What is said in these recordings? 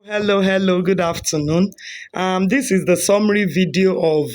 Hello, good afternoon. This is the summary video of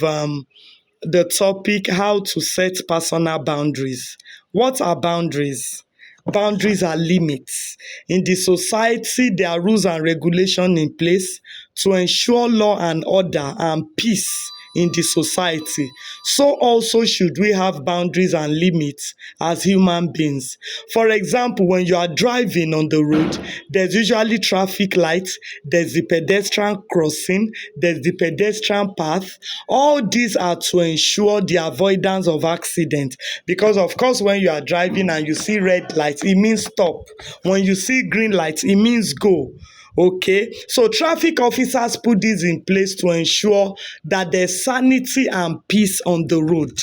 the topic how to set personal boundaries. What are boundaries? Boundaries are limits. In the society, there are rules and regulations in place to ensure law and order and peace in the society. So also should we have boundaries and limits as human beings. For example, when you are driving on the road, there's usually traffic lights, there's the pedestrian crossing, there's the pedestrian path. All these are to ensure the avoidance of accident because of course when you are driving and you see red lights, it means stop. When you see green lights, it means go. Okay, so traffic officers put this in place to ensure that there's sanity and peace on the road.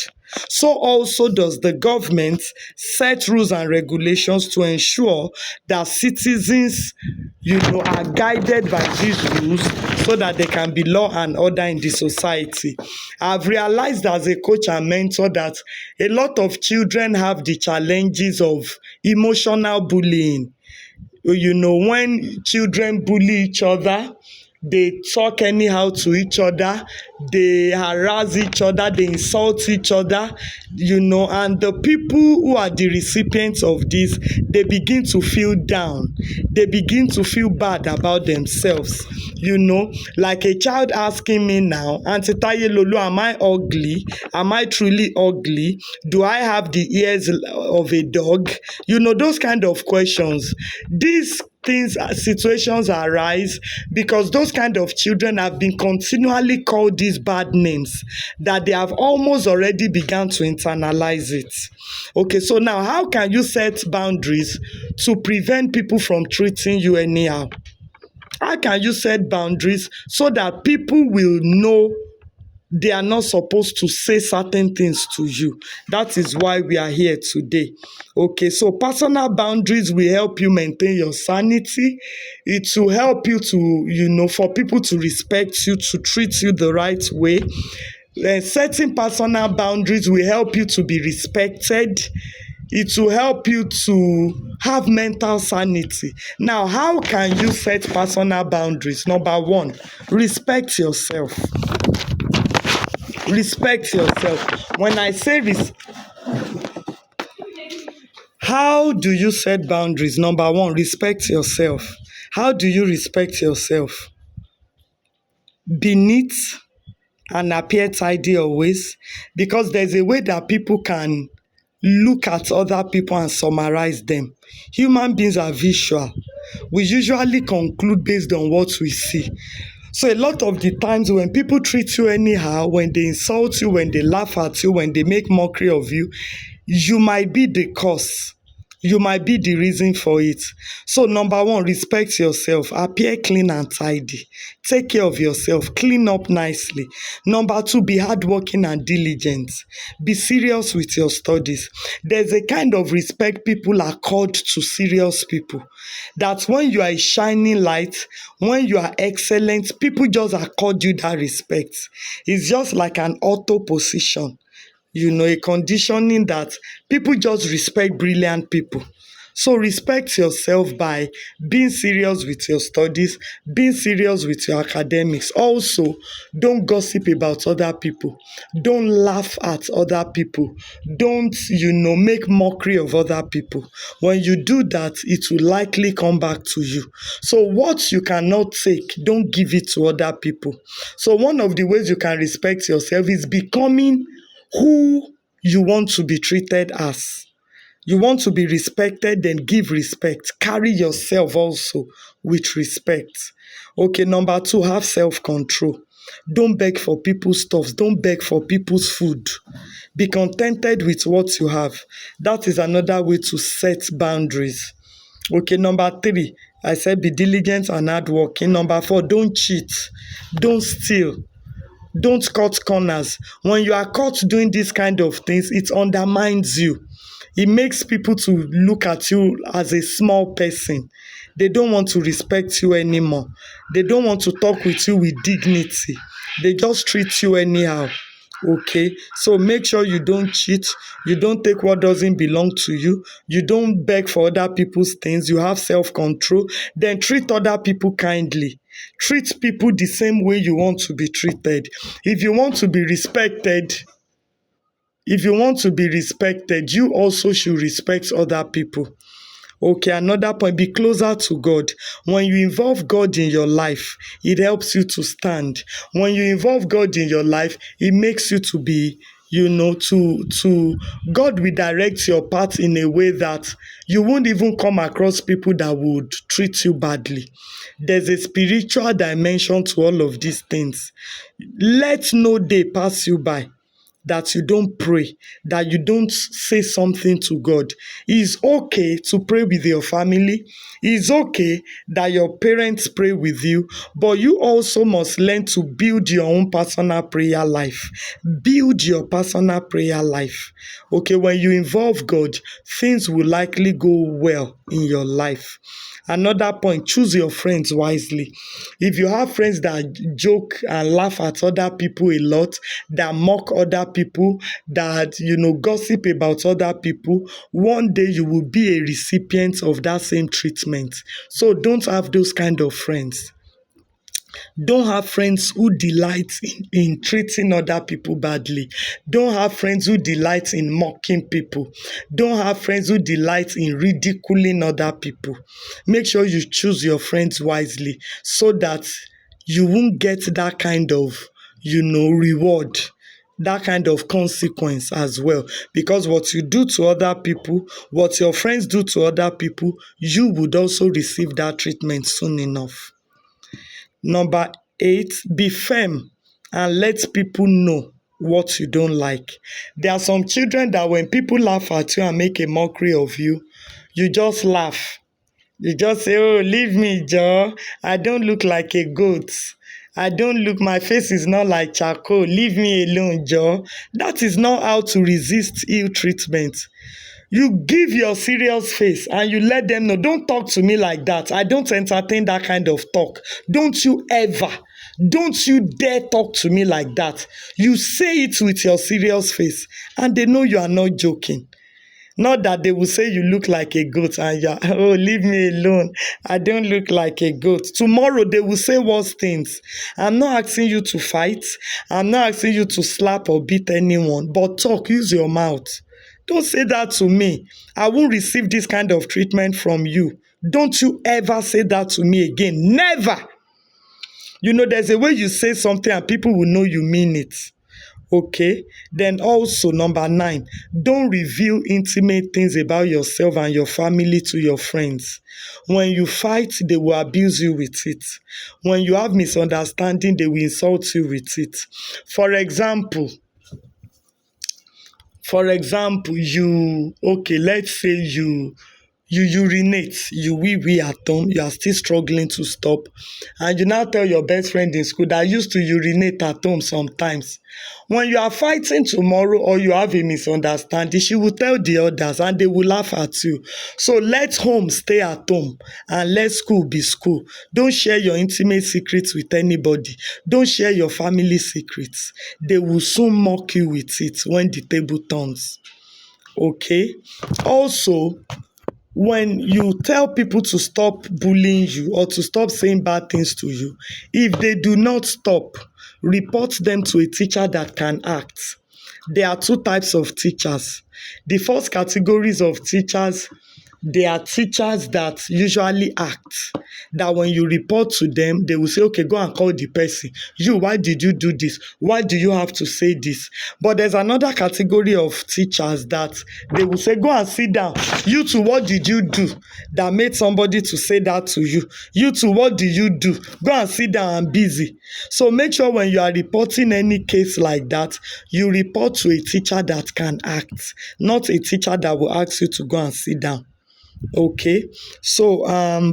So also does the government set rules and regulations to ensure that citizens, are guided by these rules so that there can be law and order in the society. I've realized as a coach and mentor that a lot of children have the challenges of emotional bullying. When children bully each other, they talk anyhow to each other, they harass each other, they insult each other, and the people who are the recipients of this, they begin to feel down, they begin to feel bad about themselves. Like a child asking me now, Auntie Taye Lolu, am I ugly? Am I truly ugly? Do I have the ears of a dog? Those kind of questions. These things, situations arise because those kind of children have been continually called these bad names that they have almost already begun to internalize it. Okay, so now how can you set boundaries to prevent people from treating you anyhow? How can you set boundaries so that people will know they are not supposed to say certain things to you? That is why we are here today. Okay, so personal boundaries will help you maintain your sanity. It will help you to, for people to respect you, to treat you the right way. Setting personal boundaries will help you to be respected. It will help you to have mental sanity. Now, how can you set personal boundaries? Number one, respect yourself. Respect yourself. When I say this, how do you set boundaries? Number one, respect yourself. How do you respect yourself? Be neat and appear tidy always, because there's a way that people can look at other people and summarize them. Human beings are visual. We usually conclude based on what we see. So a lot of the times when people treat you anyhow, when they insult you, when they laugh at you, when they make mockery of you, you might be the cause. You might be the reason for it. So number one, respect yourself. Appear clean and tidy. Take care of yourself. Clean up nicely. Number two, be hardworking and diligent. Be serious with your studies. There's a kind of respect people accord to serious people. That when you are a shining light, when you are excellent, people just accord you that respect. It's just like an auto position, a conditioning that people just respect brilliant people. So respect yourself by being serious with your studies, being serious with your academics. Also, don't gossip about other people. Don't laugh at other people. Don't, make mockery of other people. When you do that, it will likely come back to you. So what you cannot take, don't give it to other people. So one of the ways you can respect yourself is becoming who you want to be treated as. You want to be respected, then give respect. Carry yourself also with respect. Okay, number two, have self-control. Don't beg for people's stuff. Don't beg for people's food. Be contented with what you have. That is another way to set boundaries. Okay, number three, I said be diligent and hardworking. Number four, don't cheat. Don't steal. Don't cut corners. When you are caught doing these kind of things, it undermines you. It makes people to look at you as a small person. They don't want to respect you anymore. They don't want to talk with you with dignity. They just treat you anyhow. Okay, so make sure you don't cheat, you don't take what doesn't belong to you, you don't beg for other people's things, you have self-control, then treat other people kindly. Treat people the same way you want to be treated. If you want to be respected, if you want to be respected, you also should respect other people. Okay, another point, be closer to God. When you involve God in your life, it helps you to stand. When you involve God in your life, it makes you to be, to God will direct your path in a way that you won't even come across people that would treat you badly. There's a spiritual dimension to all of these things. Let no day pass you by that you don't pray, that you don't say something to God. It's okay to pray with your family. It's okay that your parents pray with you, but you also must learn to build your own personal prayer life. Build your personal prayer life. Okay, when you involve God, things will likely go well in your life. Another point, choose your friends wisely. If you have friends that joke and laugh at other people a lot, that mock other people, that gossip about other people, one day you will be a recipient of that same treatment. So don't have those kind of friends. Don't have friends who delight in treating other people badly. Don't have friends who delight in mocking people. Don't have friends who delight in ridiculing other people. Make sure you choose your friends wisely so that you won't get that kind of, reward, that kind of consequence as well. Because what you do to other people, what your friends do to other people, you would also receive that treatment soon enough. Number 8, be firm and let people know what you don't like. There are some children that when people laugh at you and make a mockery of you, you just laugh. You just say, "Oh, leave me, Joe. I don't look like a goat. My face is not like charcoal. Leave me alone, Joe." That is not how to resist ill treatment. You give your serious face and you let them know, don't talk to me like that. I don't entertain that kind of talk. Don't you dare talk to me like that. You say it with your serious face and they know you are not joking. Not that they will say you look like a goat and you're, "Oh, leave me alone. I don't look like a goat." Tomorrow they will say worse things. I'm not asking you to fight. I'm not asking you to slap or beat anyone, but talk, use your mouth. Don't say that to me. I won't receive this kind of treatment from you. Don't you ever say that to me again. Never. There's a way you say something and people will know you mean it. Okay, then also number 9, don't reveal intimate things about yourself and your family to your friends. When you fight, they will abuse you with it. When you have misunderstanding, they will insult you with it. For example, let's say you urinate, you wee at home, you are still struggling to stop, and you now tell your best friend in school that I used to urinate at home sometimes. When you are fighting tomorrow or you have a misunderstanding, she will tell the others and they will laugh at you. So let home stay at home and let school be school. Don't share your intimate secrets with anybody. Don't share your family secrets. They will soon mock you with it when the table turns. Okay? Also, when you tell people to stop bullying you or to stop saying bad things to you, if they do not stop, report them to a teacher that can act. There are 2 types of teachers. The first categories of teachers, they are teachers that usually act. That when you report to them, they will say, "Okay, go and call the person. You, why did you do this? Why do you have to say this?" But there's another category of teachers that they will say, "Go and sit down. You too, what did you do that made somebody to say that to you? You too, what did you do? Go and sit down and busy." So make sure when you are reporting any case like that, you report to a teacher that can act, not a teacher that will ask you to go and sit down. Okay, so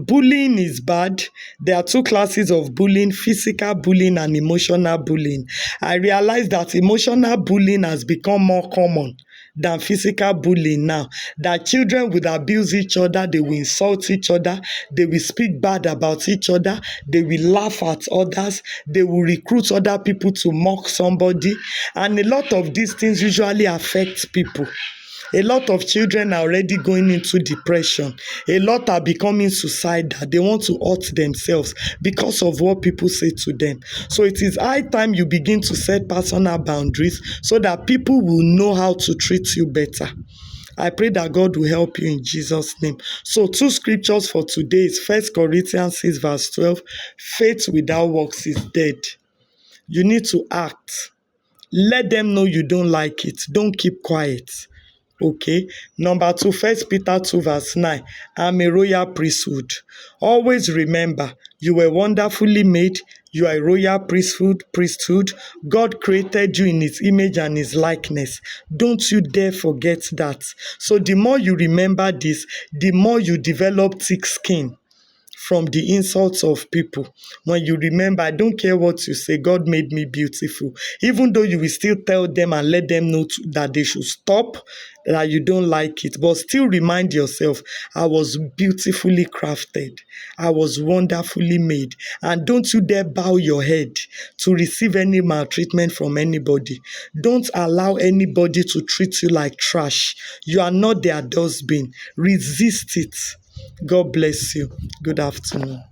bullying is bad. There are 2 classes of bullying: physical bullying and emotional bullying. I realize that emotional bullying has become more common than physical bullying now. That children will abuse each other, they will insult each other, they will speak bad about each other, they will laugh at others, they will recruit other people to mock somebody, and a lot of these things usually affect people. A lot of children are already going into depression. A lot are becoming suicidal. They want to hurt themselves because of what people say to them. So it is high time you begin to set personal boundaries so that people will know how to treat you better. I pray that God will help you in Jesus' name. So, two scriptures for today is 1 Corinthians 6, verse 12. Faith without works is dead. You need to act. Let them know you don't like it. Don't keep quiet. Okay. Number two, 1 Peter 2, verse 9. I'm a royal priesthood. Always remember, you were wonderfully made. You are a royal priesthood. God created you in his image and his likeness. Don't you dare forget that. So the more you remember this, the more you develop thick skin from the insults of people. When you remember, I don't care what you say, God made me beautiful. Even though you will still tell them and let them know that they should stop, that you don't like it, but still remind yourself, I was beautifully crafted. I was wonderfully made. And don't you dare bow your head to receive any maltreatment from anybody. Don't allow anybody to treat you like trash. You are not their dustbin. Resist it. God bless you. Good afternoon.